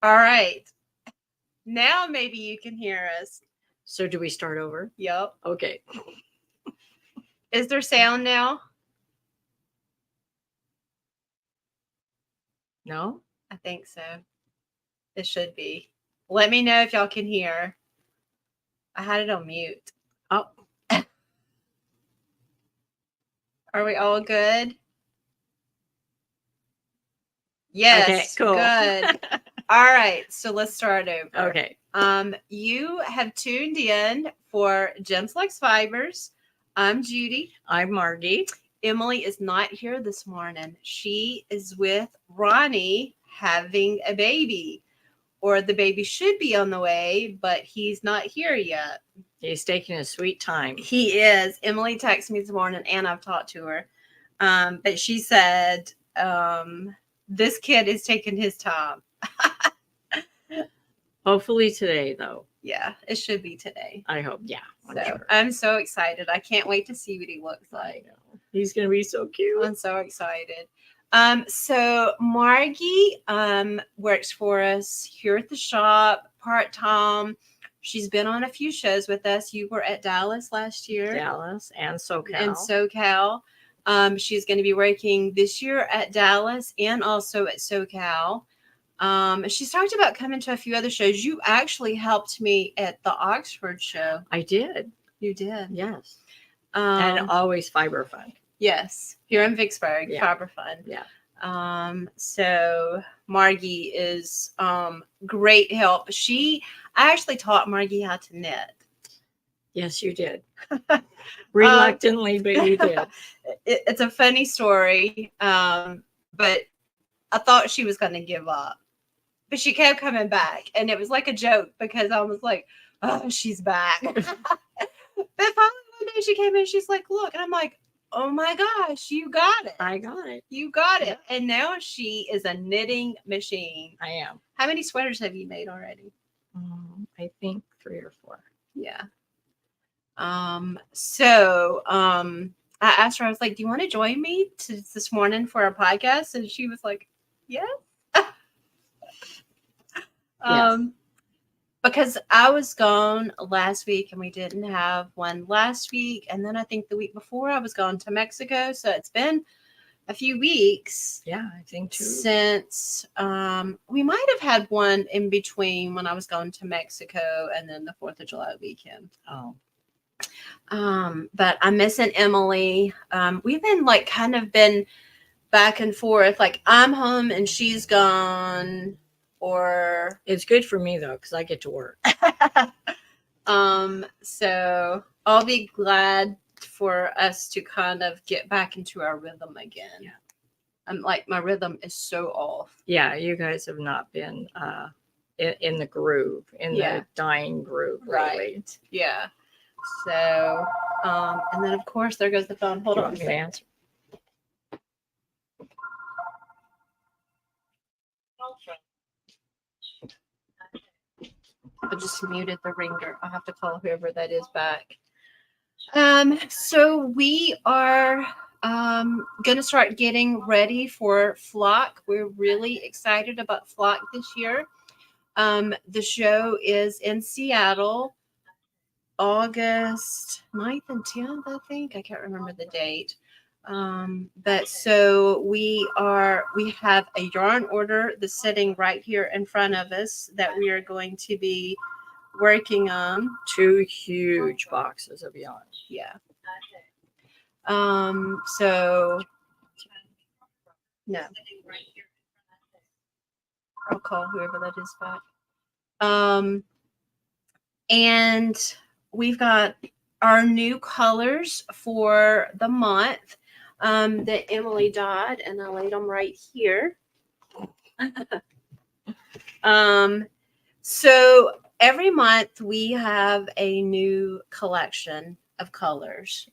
All right. Now maybe you can hear us. So do we start over? Yep. Okay. Is there sound now? No? I think so. It should be. Let me know if y'all can hear. I had it on mute. Oh, Are we all good? Yes. okay, cool. Good. All right. So let's start over. Okay. You have tuned in for Jems Likes Fibers. I'm Judy. I'm Margie. Emily is not here this morning. She is with Ronnie having a baby, or the baby should be on the way, but he's not here yet. He's taking a sweet time. He is. Emily texted me this morning, and I've talked to her. But she said, this kid is taking his time. Hopefully today, though. Yeah, it should be today. I hope. Yeah. I'm so excited. I can't wait to see what he looks like. He's going to be so cute. I'm so excited. So Margie works for us here at the shop part-time. She's been on a few shows with us. You were at Dallas last year. Dallas and SoCal. And SoCal. She's going to be working this year at Dallas and also at SoCal. She's talked about coming to a few other shows. You actually helped me at the Oxford show. I did. You did. Yes. And always Fiber Fund. Yes. Here in Vicksburg, Yeah. Fiber Fund. Yeah. So Margie is great help. I actually taught Margie how to knit. Yes, you did. Reluctantly, but you did. It's a funny story, but I thought she was going to give up. But she kept coming back, and it was like a joke because I was like, oh, she's back. But finally one day she came in, she's like, look, and I'm like, oh my gosh, you got it. I got it. You got it. And now she is a knitting machine. I am. How many sweaters have you made already? I think 3 or 4. Yeah. I asked her, I was like, do you want to join me this morning for a podcast? And she was like, yeah. Yes. Because I was gone last week and we didn't have one last week. And then I think the week before I was gone to Mexico. So it's been a few weeks. Yeah, I think too. Since we might have had one in between when I was going to Mexico and then the 4th of July weekend. Oh. But I'm missing Emily. We've been been back and forth. Like I'm home and she's gone. Or it's good for me though, because I get to work. So I'll be glad for us to kind of get back into our rhythm again. Yeah. I'm like, my rhythm is so off. Yeah, you guys have not been in the groove, the dying groove, right? Yeah. So, and then of course there goes the phone. Hold on. Answer. I just muted the ringer. I'll have to call whoever that is back. So we are gonna start getting ready for Flock. We're really excited about Flock this year. The show is in Seattle, August 9th and 10th, I think. I can't remember the date. But so we have a yarn order that's sitting right here in front of us that we are going to be working on. 2 huge boxes of yarn. Yeah. So no. I'll call whoever that is back. And we've got our new colors for the month that Emily dyed, and I laid them right here. So every month we have a new collection of colors.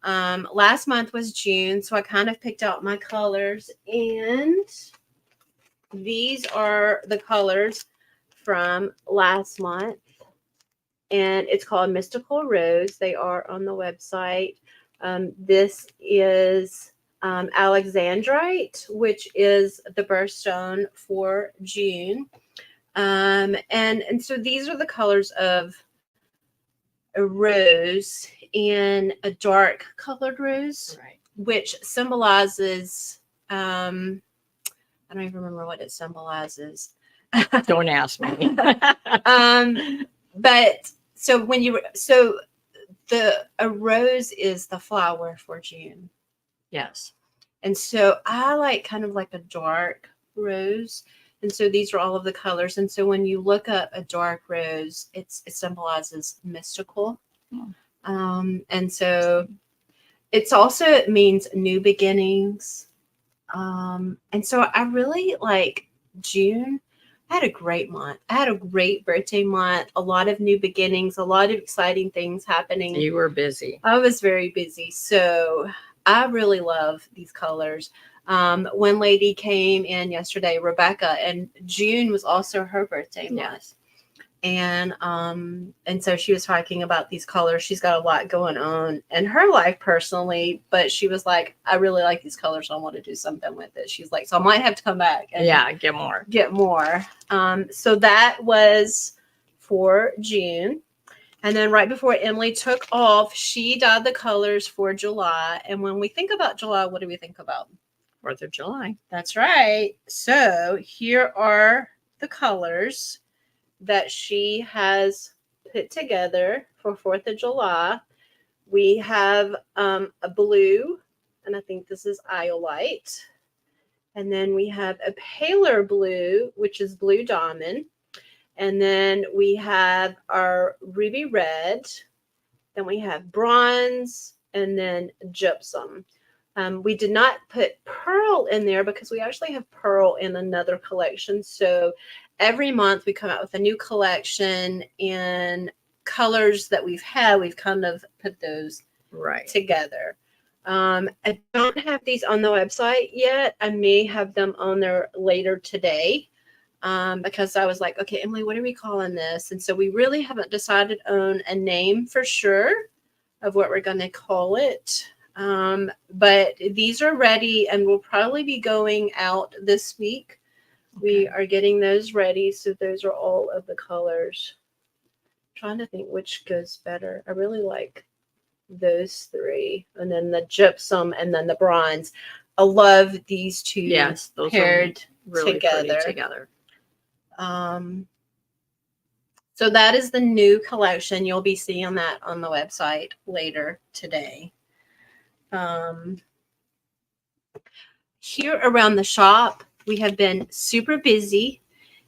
Last month was June, so I kind of picked out my colors, and these are the colors from last month. And it's called Mystical Rose. They are on the website. This is Alexandrite, which is the birthstone for June. And so these are the colors of a rose and a dark colored rose, Right. which symbolizes, I don't even remember what it symbolizes. Don't ask me. But so a rose is the flower for June. Yes. And so I like kind of like a dark rose. And so these are all of the colors. And so when you look up a dark rose, it symbolizes mystical. And so it means new beginnings. And so I really like June. I had a great month. I had a great birthday month, a lot of new beginnings, a lot of exciting things happening. You were busy. I was very busy. So I really love these colors. One lady came in yesterday, Rebecca, and June was also her birthday month. Yes. And so she was talking about these colors. She's got a lot going on in her life personally, but she was like, I really like these colors. I want to do something with it. She's like, so I might have to come back and get more. So that was for June. And then right before Emily took off, she dyed the colors for July. And when we think about July, what do we think about? 4th of July. That's right. So here are the colors that she has put together for 4th of July. We have a blue, and I think this is iolite. And then we have a paler blue, which is blue diamond. And then we have our ruby red. Then we have bronze, and then gypsum. We did not put pearl in there because we actually have pearl in another collection. So every month we come out with a new collection, and colors that we've kind of put those together. I don't have these on the website yet. I may have them on there later today. Because I was like, okay, Emily, what are we calling this? And so we really haven't decided on a name for sure of what we're going to call it. But these are ready and will probably be going out this week. Okay. We are getting those ready. So those are all of the colors. I'm trying to think which goes better. I really like those three. And then the gypsum and then the bronze. I love these two. Yes, those paired are really together. Together. So that is the new collection. You'll be seeing that on the website later today. Here around the shop, we have been super busy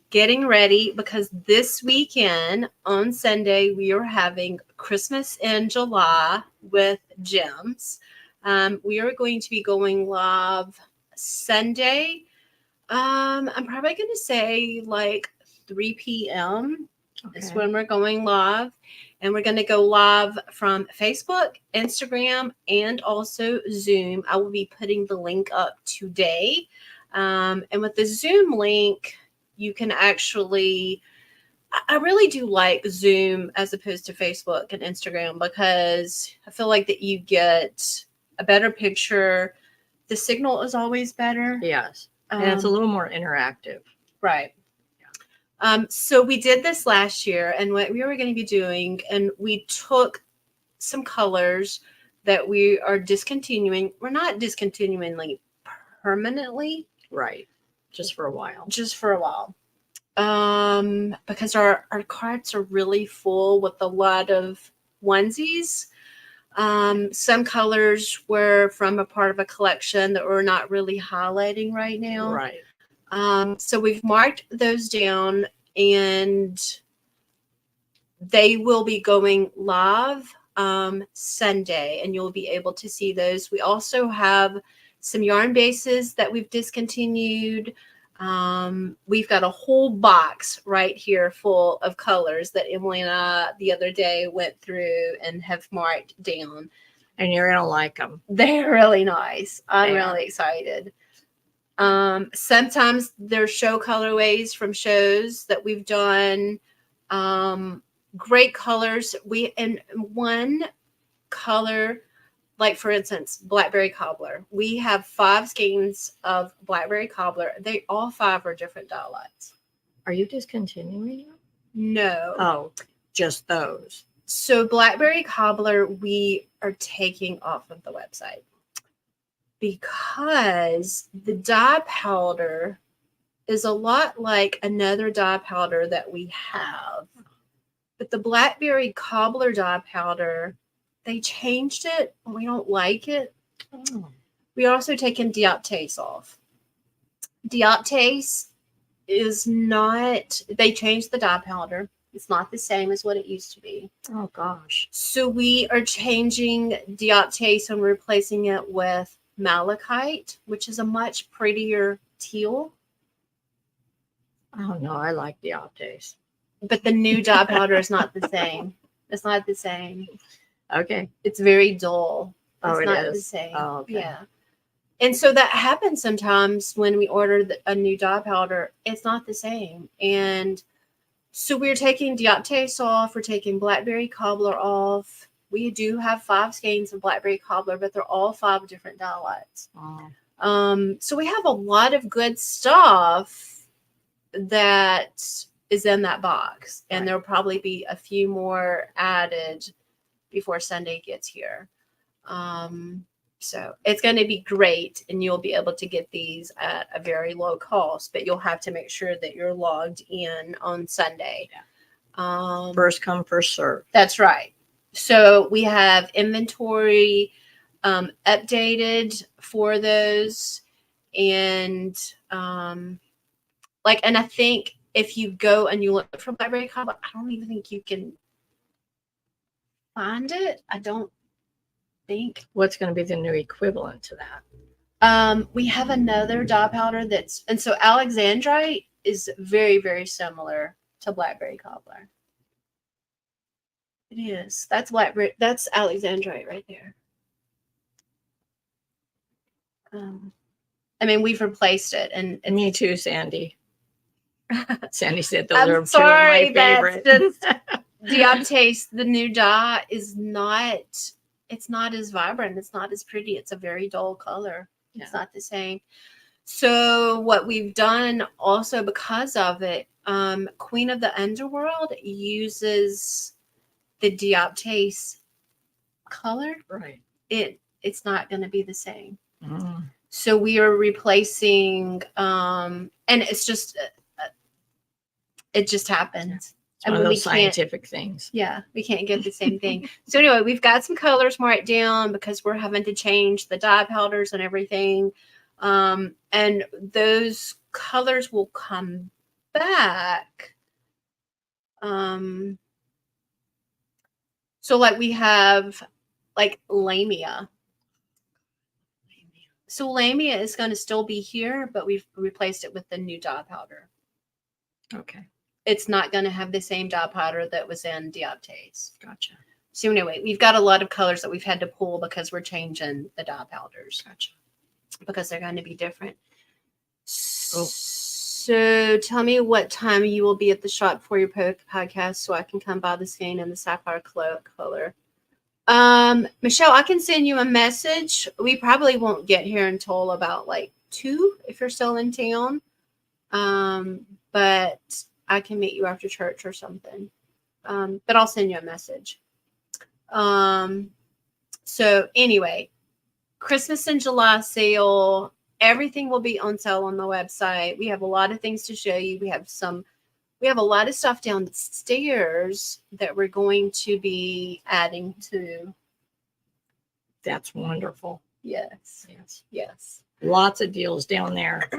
getting ready because this weekend on Sunday, we are having Christmas in July with Jems. We are going to be going live Sunday. I'm probably going to say like 3 p.m. is when we're going live. And we're going to go live from Facebook, Instagram, and also Zoom. I will be putting the link up today. And with the Zoom link, you can actually, I really do like Zoom as opposed to Facebook and Instagram because I feel like that you get a better picture. The signal is always better. Yes. And it's a little more interactive. Right. So we did this last year, and what we were going to be doing, and we took some colors that we are discontinuing. We're not discontinuing like permanently. Right. Just for a while. Because our carts are really full with a lot of onesies. Some colors were from a part of a collection that we're not really highlighting right now. Right. So we've marked those down, and they will be going live Sunday, and you'll be able to see those. We also have some yarn bases that we've discontinued. We've got a whole box right here full of colors that Emily and I the other day went through and have marked down. And you're going to like them. They're really nice. I'm really excited. Sometimes there's show colorways from shows that we've done. Great colors. And one color, like for instance, blackberry cobbler. We have 5 skeins of blackberry cobbler. They all 5 are different dye lights. Are you discontinuing them? No. Oh, just those. So blackberry cobbler, we are taking off of the website because the dye powder is a lot like another dye powder that we have. But the blackberry cobbler dye powder, they changed it. And we don't like it. Oh. We are also taking dioptase off. Dioptase is not, they changed the dye powder. It's not the same as what it used to be. Oh, gosh. So we are changing dioptase and replacing it with malachite, which is a much prettier teal. Oh, no, I like the Optace. But the new dye powder is not the same. It's not the same. Okay. It's very dull. Oh, It's it not is? the same. Oh, okay. Yeah. And so that happens sometimes when we order a new dye powder. It's not the same. And so we're taking dioptase off. We're taking blackberry cobbler off. We do have 5 skeins of blackberry cobbler, but they're all 5 different dye lots. Oh. So we have a lot of good stuff that is in that box, and Right. there'll probably be a few more added before Sunday gets here. So it's going to be great, and you'll be able to get these at a very low cost, but you'll have to make sure that you're logged in on Sunday. Yeah. First come, first serve. That's right. So we have inventory updated for those, and and I think if you go and you look for blackberry cobbler, I don't even think you can find it. I don't think. What's going to be the new equivalent to that? We have another dye powder and so alexandrite is very, very similar to blackberry cobbler. It is. That's alexandrite right there. I mean, we've replaced it, and Me too, Sandy. Sandy said those I'm are sorry, 2 of my that's favorites. dioptase, the new dye, is not. It's not as vibrant. It's not as pretty. It's a very dull color. Yeah. It's not the same. So what we've done also because of it, Queen of the Underworld uses the dioptase color. Right. It's not going to be the same. Mm. So we are replacing, and it's just, it just happens. It's one of those scientific things. Yeah, we can't get the same thing. So anyway, we've got some colors marked down because we're having to change the dye powders and everything. And those colors will come back. So like we have like lamia. So lamia is going to still be here, but we've replaced it with the new dye powder. Okay. It's not going to have the same dye powder that was in dioptase. Gotcha. So anyway, we've got a lot of colors that we've had to pull because we're changing the dye powders. Gotcha. Because they're going to be different. Oh. So tell me what time you will be at the shop for your podcast so I can come by the skein in the sapphire color. Michelle, I can send you a message. We probably won't get here until about like 2 if you're still in town. But I can meet you after church or something. But I'll send you a message. So anyway, Christmas in July sale. Everything will be on sale on the website. We have a lot of things to show you. We have a lot of stuff downstairs that we're going to be adding to. That's wonderful. Yes. Yes. Yes. Lots of deals down there.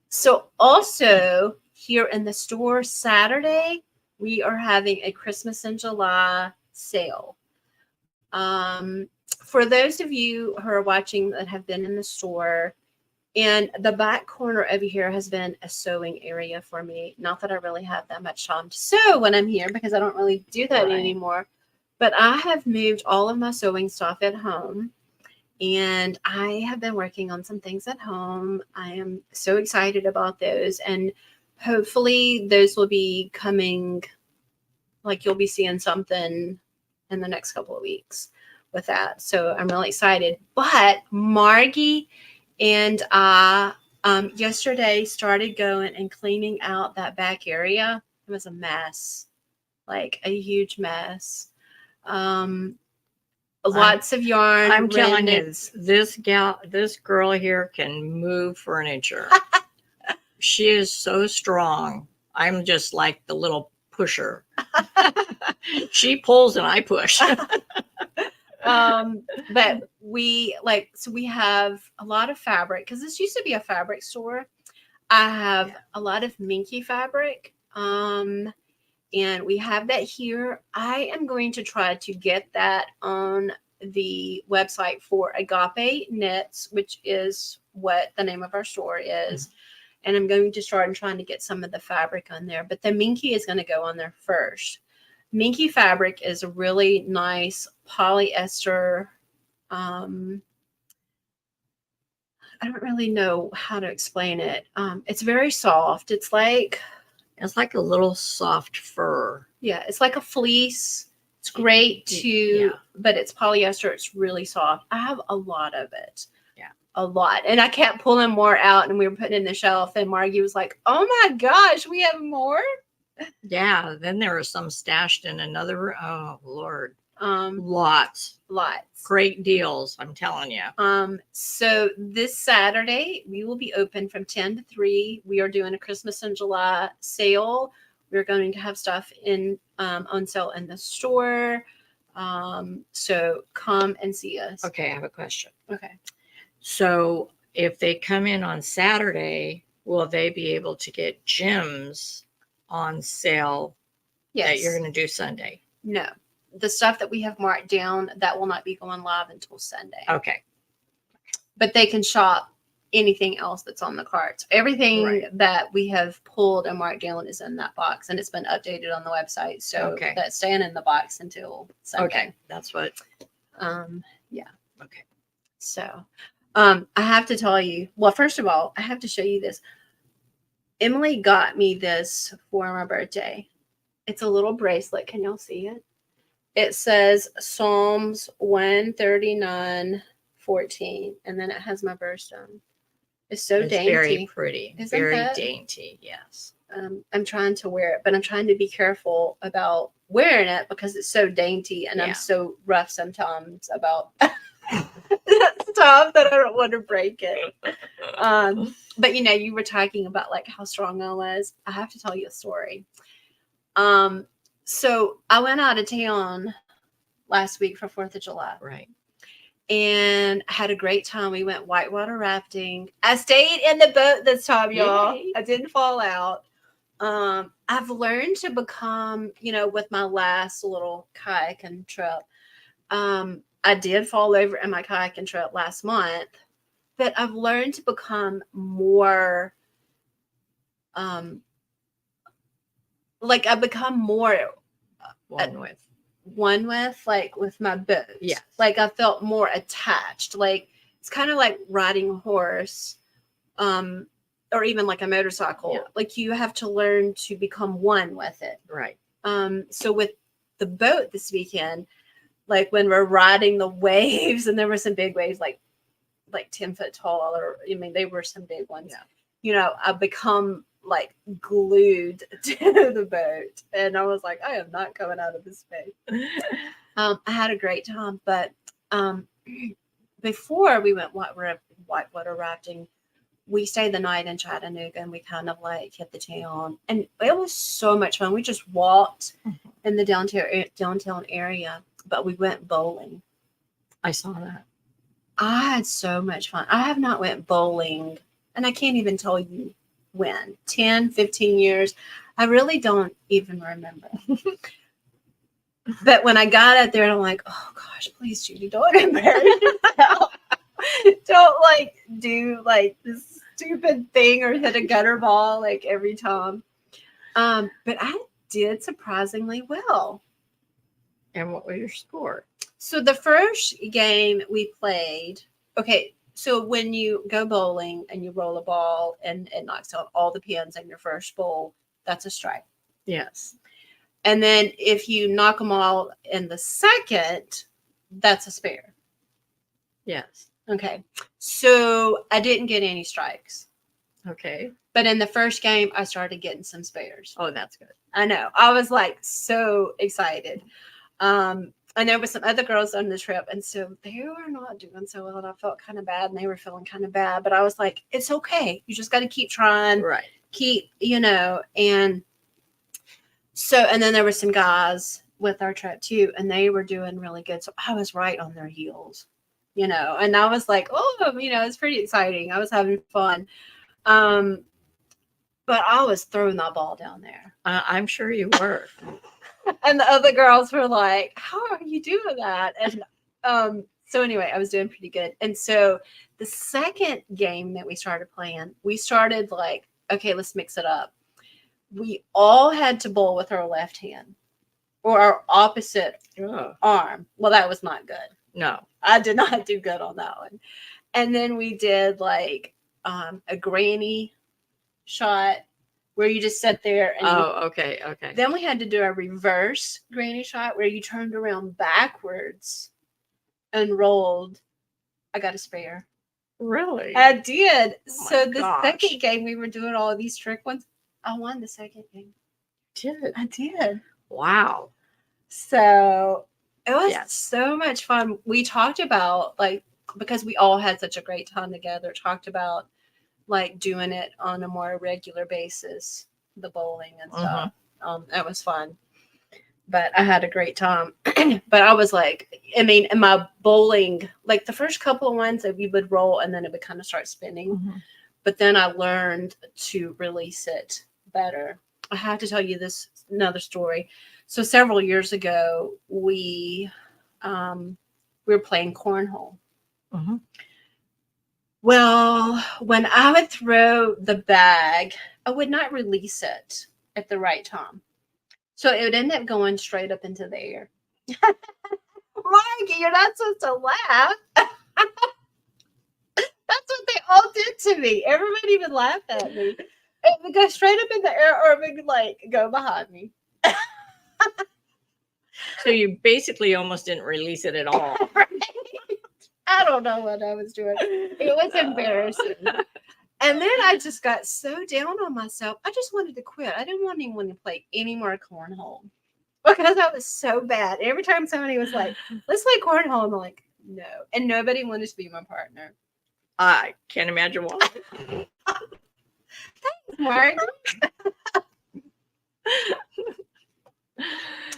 So also here in the store Saturday, we are having a Christmas in July sale. For those of you who are watching that have been in the store, and the back corner over here has been a sewing area for me. Not that I really have that much time to sew when I'm here because I don't really do that anymore. But I have moved all of my sewing stuff at home. And I have been working on some things at home. I am so excited about those. And hopefully those will be coming, like you'll be seeing something in the next couple of weeks with that. So I'm really excited. But Margie and I Yesterday started going and cleaning out that back area. It was a mess, like a huge mess. Lots of yarn. I'm telling you, remnants. this girl here can move furniture. She is so strong. I'm just like the little pusher. She pulls and I push. But we have a lot of fabric because this used to be a fabric store. I have a lot of minky fabric. And we have that here. I am going to try to get that on the website for Agape Knits, which is what the name of our store is. And I'm going to start trying to get some of the fabric on there. But the minky is going to go on there first. Minky fabric is a really nice polyester. I don't really know how to explain it. It's very soft. It's like a little soft fur. Yeah, it's like a fleece. It's great but it's polyester. It's really soft. I have a lot of it. Yeah. A lot. And I kept pulling more out, and we were putting it in the shelf, and Margie was like, oh my gosh, we have more? Yeah, then there are some stashed in another room. Oh, Lord. Lots. Great deals, I'm telling you. So this Saturday, we will be open from 10 to 3. We are doing a Christmas in July sale. We're going to have stuff on sale in the store. So come and see us. Okay, I have a question. Okay. So if they come in on Saturday, will they be able to get Jems on sale that you're going to do Sunday? No. The stuff that we have marked down, that will not be going live until Sunday. Okay. But they can shop anything else that's on the carts. Everything that we have pulled and marked down is in that box, and it's been updated on the website. So that's staying in the box until Sunday. Okay. That's what. Yeah. Okay. So, I have to tell you, well, first of all, I have to show you this. Emily got me this for my birthday. It's a little bracelet. Can y'all see it? It says Psalms 139:14, and then it has my birthstone. It's dainty. Very pretty. Isn't very that? Dainty, yes. I'm trying to wear it, but I'm trying to be careful about wearing it because it's so dainty, and I'm so rough sometimes about stuff that I don't want to break it. But you were talking about like how strong I was. I have to tell you a story. So I went out of town last week for 4th of July. Right. And had a great time. We went whitewater rafting. I stayed in the boat this time, y'all. Yay. I didn't fall out. I've learned to become, with my last little kayaking trip. I did fall over in my kayaking trip last month, but I've learned to become more I've become more one with like with my boat. Yes. Like I felt more attached. Like it's kind of like riding a horse, or even like a motorcycle. Yeah. Like you have to learn to become one with it. Right. So with the boat this weekend, like when we're riding the waves, and there were some big waves, like 10 foot tall, or they were some big ones. Yeah. I've become like glued to the boat, and I was like, I am not coming out of this space. I had a great time, but before we went whitewater rafting, we stayed the night in Chattanooga, and we kind of like hit the town, and it was so much fun. We just walked in the downtown area, but we went bowling. I saw that. I had so much fun. I have not went bowling, and I can't even tell you when, 10, 15 years. I really don't even remember. But when I got out there, I'm like, oh gosh, please, Judy, don't embarrass yourself. Don't do this stupid thing or hit a gutter ball every time. But I did surprisingly well. And what was your score? So the first game we played, so when you go bowling and you roll a ball and it knocks out all the pins in your first bowl, that's a strike. Yes. And then if you knock them all in the second, that's a spare. Yes. Okay. So I didn't get any strikes. Okay. But in the first game, I started getting some spares. Oh, that's good. I know. I was like so excited. And there were some other girls on the trip, and so they were not doing so well, and I felt kind of bad, and they were feeling kind of bad. But I was like, it's okay. You just got to keep trying. Right. Keep, and so, and then there were some guys with our trip too, and they were doing really good. So I was right on their heels, and I was like, oh, it's pretty exciting. I was having fun. But I was throwing that ball down there. I'm sure you were. And the other girls were like, how are you doing that? And so anyway, I was doing pretty good. And so the second game that we started playing, we started like, okay, let's mix it up. We all had to bowl with our left hand or our opposite arm. Well, that was not good. No. I did not do good on that one. And then we did like a granny shot where you just sit there and okay. Then we had to do a reverse granny shot where you turned around backwards and rolled. I got a spare. Really? I did. Oh so the second game we were doing all of these trick ones. I won the second game. I did. Wow. So it was so much fun. We talked about because we all had such a great time together, talked about doing it on a more regular basis, the bowling and stuff. It was fun, but I had a great time. But I was like, in my bowling, the first couple of ones that we would roll and then it would kind of start spinning. But then I learned to release it better. I have to tell you this another story. So several years ago, we were playing cornhole. Well, when I would throw the bag, I would not release it at the right time. So it would end up going straight up into the air. Mikey, you're not supposed to laugh. That's what they all did to me. Everybody would laugh at me. It would go straight up in the air or it would go behind me. So you basically almost didn't release it at all. Right? I don't know what I was doing. It was embarrassing. And then I just got so down on myself. I just wanted to quit. I didn't want anyone to play any more cornhole because I was so bad. Every time somebody was like, let's play cornhole, I'm like, no. And nobody wanted to be my partner. I can't imagine why. Thanks, Mark.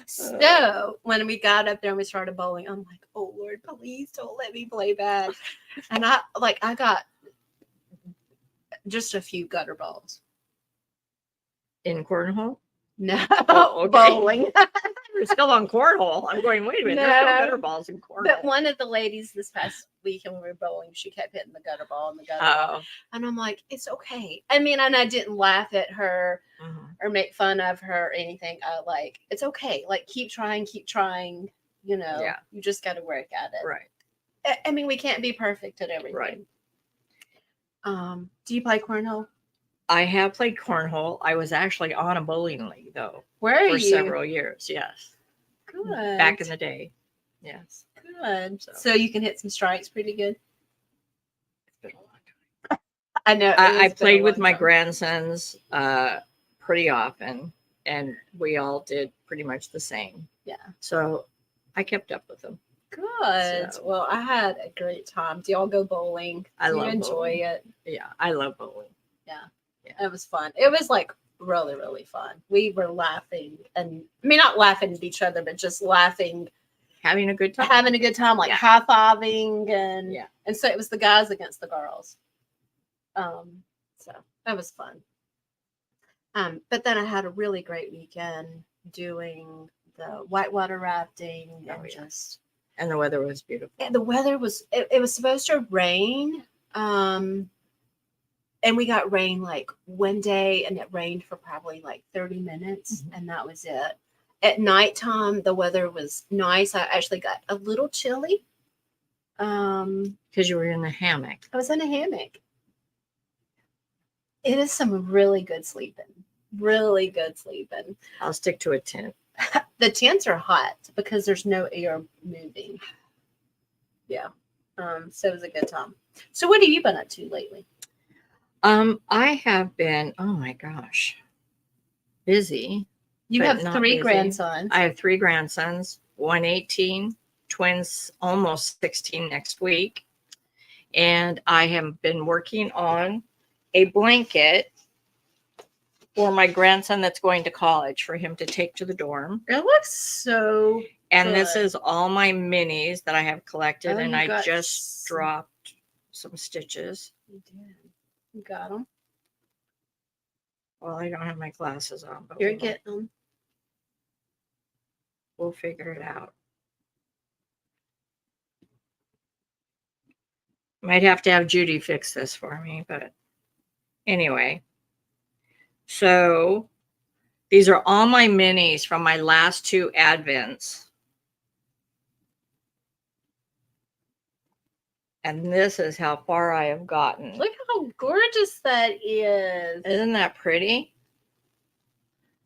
So when we got up there and we started bowling, I'm like, oh Lord, please don't let me play bad. And I got just a few gutter balls. In cornhole? No, okay. Bowling. We're still on cornhole. I'm going, wait a minute, there's no gutter balls in cornhole. But one of the ladies this past weekend when we were bowling, she kept hitting the gutter ball and the gutter ball. And I'm like, it's okay. And I didn't laugh at her or make fun of her or anything. It's okay. Keep trying. You just got to work at it. Right. We can't be perfect at everything. Right. Do you play cornhole? I have played cornhole. I was actually on a bowling league, though. Where are you? For several years, yes. Good. Back in the day, yes. Good. So you can hit some strikes pretty good? It's been a long time. I know. I played with my grandsons pretty often, and we all did pretty much the same. Yeah. So I kept up with them. Good. So, well, I had a great time. Do y'all go bowling? I love enjoy bowling. it? Yeah, I love bowling. Yeah. It was fun. It was really, really fun. We were laughing and not laughing at each other, but just laughing. Having a good time. High-fiving and so it was the guys against the girls. So that was fun. But then I had a really great weekend doing the whitewater rafting and the weather was beautiful. And the weather was it was supposed to rain. And we got rain one day and it rained for probably 30 minutes and that was it. At nighttime, the weather was nice. I actually got a little chilly. Because you were in a hammock. I was in a hammock. It is some really good sleeping. Really good sleeping. I'll stick to a tent. The tents are hot because there's no air moving. Yeah. So it was a good time. So what have you been up to lately? I have been, oh my gosh, busy. You but have not 3 busy. grandsons. I have 3 grandsons, one 18, twins almost 16 next week. And I have been working on a blanket for my grandson that's going to college for him to take to the dorm. It looks so And this good. is all my minis that I have collected, Oh, and you I got just dropped some stitches. You did. You got them. Well, I don't have my glasses on, but You're getting them. we'll figure it out. Might have to have Judy fix this for me, but anyway. So these are all my minis from my last 2 Advents. And this is how far I have gotten. Look how gorgeous that is. Isn't that pretty?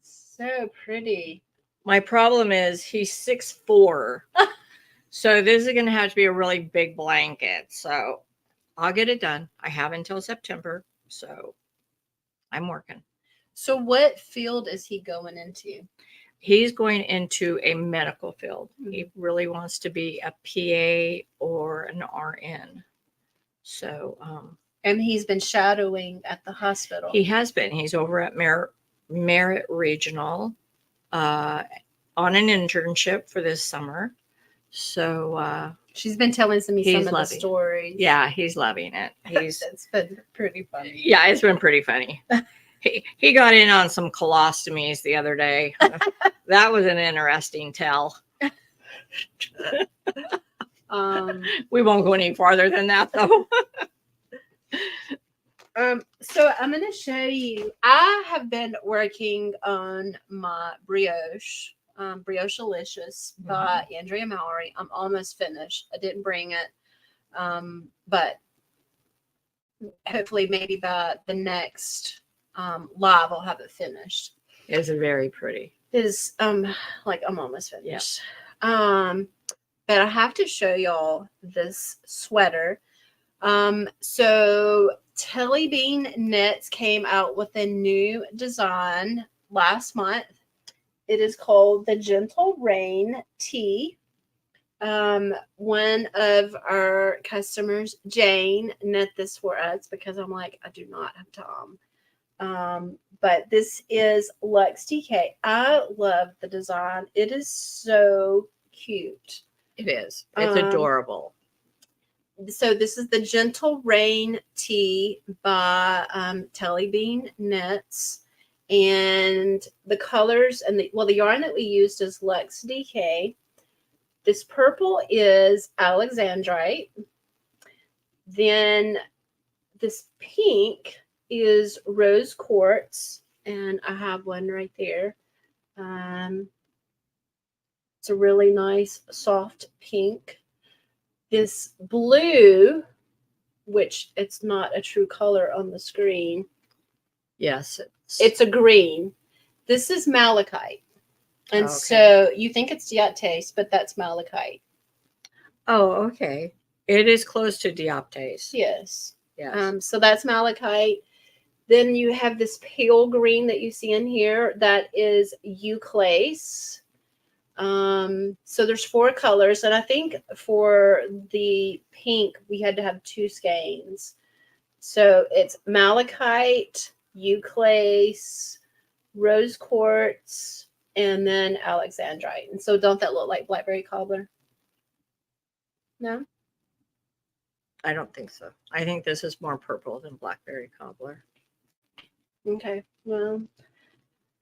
So pretty. My problem is he's 6'4". So this is going to have to be a really big blanket. So I'll get it done. I have until September. So I'm working. So what field is he going into? He's going into a medical field. Mm-hmm. He really wants to be a PA or an RN. So, and he's been shadowing at the hospital. He has been. He's over at Merritt Regional on an internship for this summer. So she's been telling me some of the stories. Yeah, he's loving it. It's been pretty funny. Yeah, it's been pretty funny. He got in on some colostomies the other day. That was an interesting tell. We won't go any farther than that, though. So I'm going to show you. I have been working on my brioche, Brioche-alicious by Andrea Mallory. I'm almost finished. I didn't bring it, but hopefully maybe by the next live I'll have it finished. It's very pretty. It's like I'm almost finished. Yeah. But I have to show y'all this sweater. So Telly Bean Knits came out with a new design last month. It is called the Gentle Rain Tee. One of our customers, Jane, knit this for us because I'm like, I do not have time. But this is Lux DK. I love the design. It is so cute. It is. It's adorable. So this is the Gentle Rain Tee by Telly Bean Knits. And the colors and the yarn that we used is Lux DK. This purple is Alexandrite. Then this pink is Rose Quartz. And I have one right there. It's a really nice soft pink. This blue, which it's not a true color on the screen. Yes. It's a green. This is malachite. And so you think it's dioptase, but that's malachite. Oh, okay. It is close to dioptase. Yes. Yes. So that's malachite. Then you have this pale green that you see in here. That is euclase. So there's 4 colors, and I think for the pink we had to have 2 skeins. So it's malachite, euclase, rose quartz, and then alexandrite. And so don't that look like blackberry cobbler? No? I don't think so. I think this is more purple than blackberry cobbler. Okay. Well,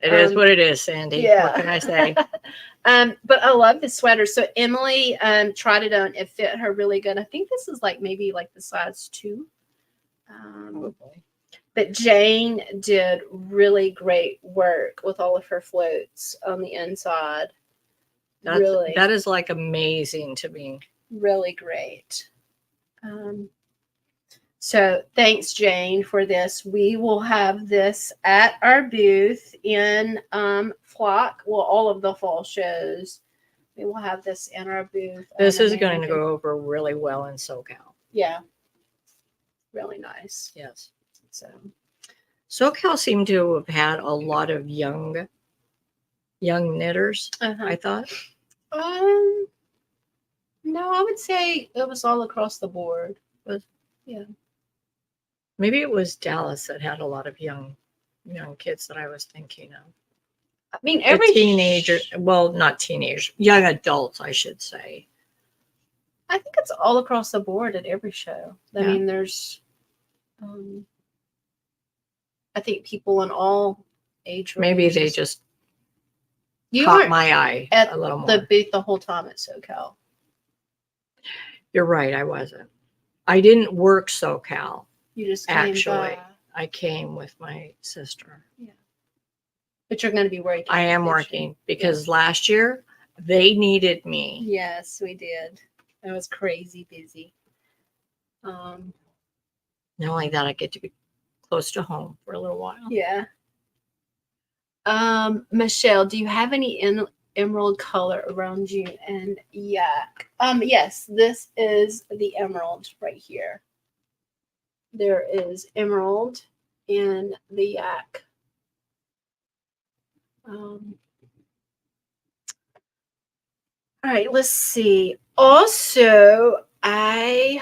it is what it is, Sandy. Yeah. What can I say? But I love the sweater. So Emily tried it on. It fit her really good. I think this is like maybe like the size 2. But Jane did really great work with all of her floats on the inside. That is like amazing to me. Really great. So thanks, Jane, for this. We will have this at our booth in Flock. Well, all of the fall shows. We will have this in our booth. This is going to go over really well in SoCal. Yeah. Really nice. Yes. So SoCal seemed to have had a lot of young knitters. I thought. No, I would say it was all across the board. Yeah. Maybe it was Dallas that had a lot of young kids that I was thinking of. I mean, The every teenagers, well, not teenagers, young adults, I should say. I think it's all across the board at every show. I Yeah. mean, there's, I think people in all age Maybe they ranges. just You caught weren't my eye at a little more. the booth the whole time at SoCal. You're right, I wasn't. I didn't work SoCal. You just came Actually, by. I came with my sister. Yeah. But you're going to be working. I am working because last year they needed me. Yes, we did. It was crazy busy. Not only that, I get to be close to home for a little while. Yeah. Michelle, do you have any emerald color around you? And yes, this is the emerald right here. There is emerald in the yak. All right, let's see. Also, the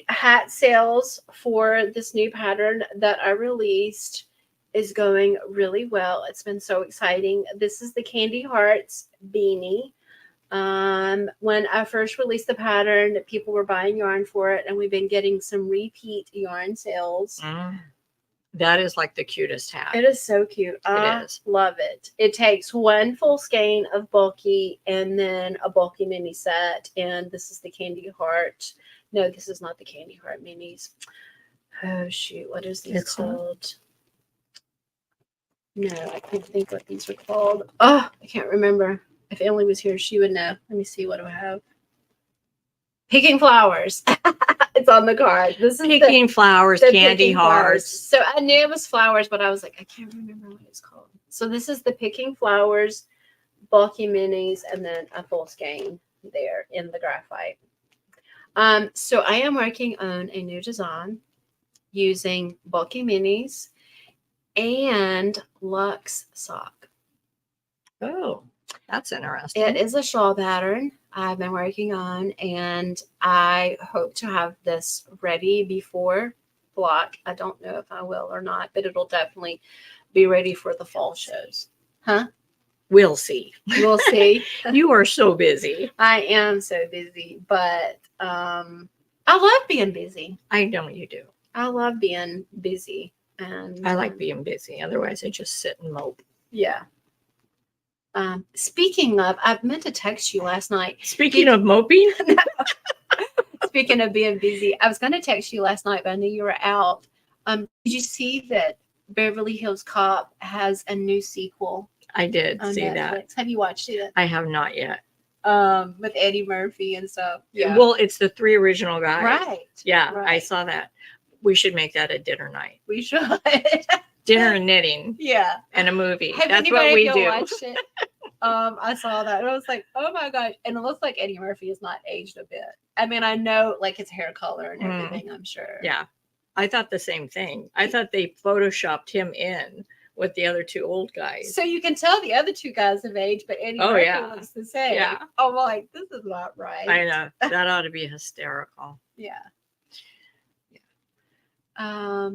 hat sales for this new pattern that I released is going really well. It's been so exciting. This is the Candy Hearts beanie. When I first released the pattern, people were buying yarn for it, and we've been getting some repeat yarn sales. That is like the cutest hat. It is so cute. I love it. It takes one full skein of bulky and then a bulky mini set. And this is the Candy Heart. No, this is not the Candy Heart minis. Oh, shoot. What is these called? No, I can't think what these are called. Oh, I can't remember. If Emily was here, she would know. Let me see. What do I have? Picking Flowers. It's on the card. This is Picking Flowers, Candy Hearts. So I knew it was flowers, but I was like, I can't remember what it's called. So this is the Picking Flowers, bulky minis, and then a full skein there in the graphite. So I am working on a new design using bulky minis and Luxe sock. Oh, that's interesting. It is a shawl pattern I've been working on, and I hope to have this ready before block. I don't know if I will or not, but it'll definitely be ready for the fall shows. Huh? We'll see. We'll see. You are so busy. I am so busy, but I love being busy. I know you do. I love being busy. And I like being busy. Otherwise, I just sit and mope. Yeah. Speaking of, I meant to text you last night. Speaking of moping? Speaking of being busy, I was going to text you last night, but I knew you were out. Did you see that Beverly Hills Cop has a new sequel? I did see Netflix? that. Have you watched it? I have not yet. With Eddie Murphy and stuff. Yeah. Well, it's the 3 original guys. Right. Yeah, right. I saw that. We should make that a dinner night. We should. Dinner and knitting. Yeah. And a movie. Have That's what we do. Watched it? I saw that and I was like, oh my gosh. And it looks like Eddie Murphy is not aged a bit. I mean, I know like his hair color and everything, I'm sure. Yeah. I thought the same thing. I thought they photoshopped him in with the other 2 old guys. So you can tell the other 2 guys have aged, but Eddie Murphy looks the same. Yeah. I'm like, this is not right. I know. That ought to be hysterical. Yeah. All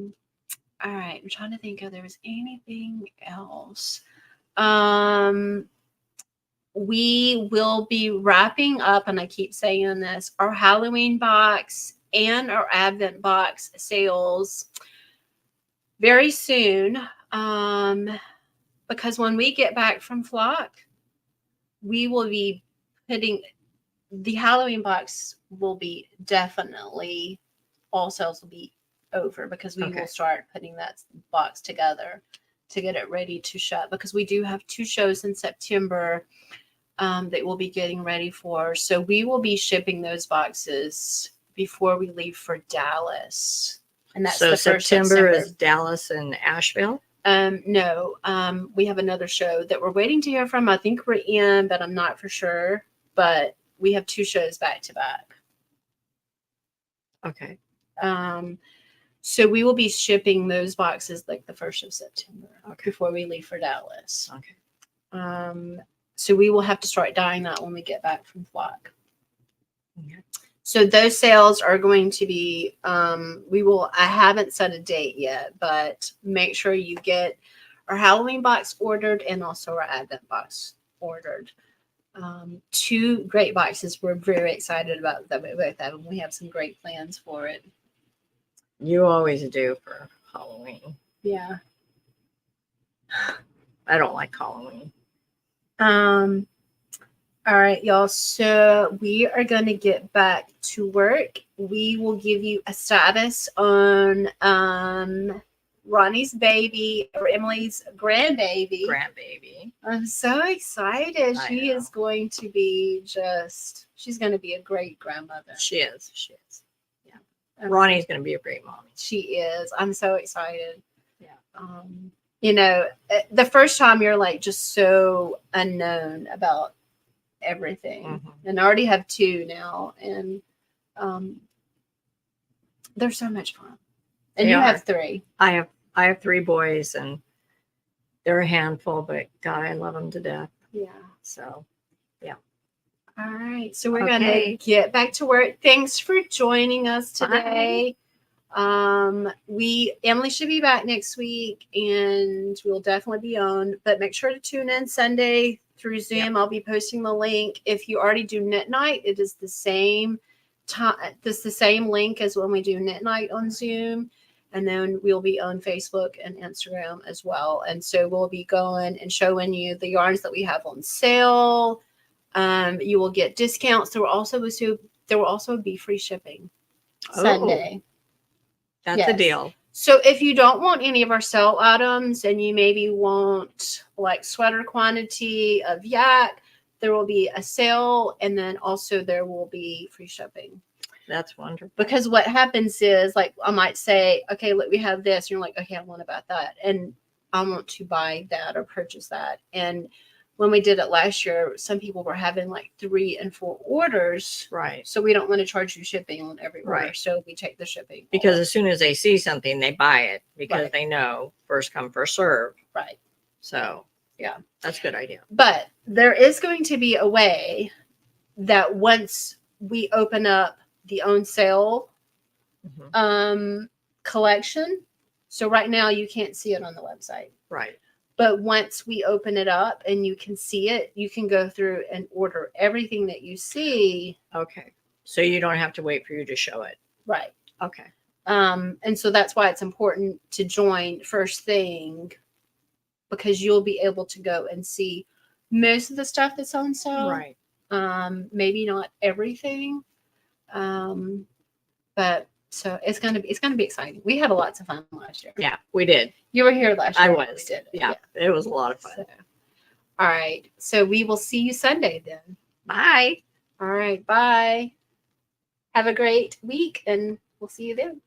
right. I'm trying to think if there was anything else. We will be wrapping up, and I keep saying this, our Halloween box and our Advent box sales very soon. Because when we get back from Flock, we will be putting the Halloween box will be definitely, all sales will be over because we will start putting that box together to get it ready to shut, because we do have 2 shows in September that we'll be getting ready for. So we will be shipping those boxes before we leave for Dallas. And that's so the first September is Dallas and Asheville? No. We have another show that we're waiting to hear from. I think we're in, but I'm not for sure. But we have 2 shows back to back. Okay. So we will be shipping those boxes like the 1st of September Okay. before we leave for Dallas. Okay. So we will have to start dyeing that when we get back from flock. Okay. So those sales are going to be, I haven't set a date yet, but make sure you get our Halloween box ordered and also our Advent box ordered. 2 great boxes. We're very excited about that. We both have them. We have some great plans for it. You always do for Halloween. Yeah. I don't like Halloween. All right, y'all. So we are going to get back to work. We will give you a status on Ronnie's baby or Emily's grandbaby. Grandbaby. I'm so excited. I She know. is going to be she's going to be a great grandmother. She is. She is. Yeah. Ronnie's going to be a great mommy. She is. I'm so excited. Yeah. You know, the first time you're like just so unknown about everything. Mm-hmm. And I already have 2 now, and they're so much fun. And They you are. have 3. I have 3 boys, and they're a handful, but God, I love them to death. Yeah. So, All right. So we're Okay. gonna get back to work. Thanks for joining us today. Emily should be back next week, and we'll definitely be on. But make sure to tune in Sunday through Zoom. Yep. I'll be posting the link. If you already do knit night, it is the same time. It's the same link as when we do knit night on Zoom. And then we'll be on Facebook and Instagram as well. And so we'll be going and showing you the yarns that we have on sale. You will get discounts. There will also be free shipping Sunday. That's a deal. So if you don't want any of our sale items and you maybe want like sweater quantity of yak, there will be a sale, and then also there will be free shipping. That's wonderful. Because what happens is, like, I might say, okay, look, we have this. And you're like, okay, I want about that. And I want to buy that or purchase that. And when we did it last year, some people were having like 3 and 4 orders. Right. So we don't want to charge you shipping on every order. Right. So we take the shipping. Because as soon as they see something, they buy it because Right. they know first come, first serve. Right. So, yeah, that's a good idea. But there is going to be a way that once we open up the on sale collection, so right now you can't see it on the website. Right. But once we open it up and you can see it, you can go through and order everything that you see. Okay. So you don't have to wait for you to show it. Right. Okay. And so that's why it's important to join first thing, because you'll be able to go and see most of the stuff that's on sale. Right. Maybe not everything. But so it's gonna be exciting. We had lots of fun last year. Yeah, we did. You were here last year. I We was. did it. Yeah, it was a lot of fun. So, all right. So we will see you Sunday then. Bye. All right. Bye. Have a great week, and we'll see you then.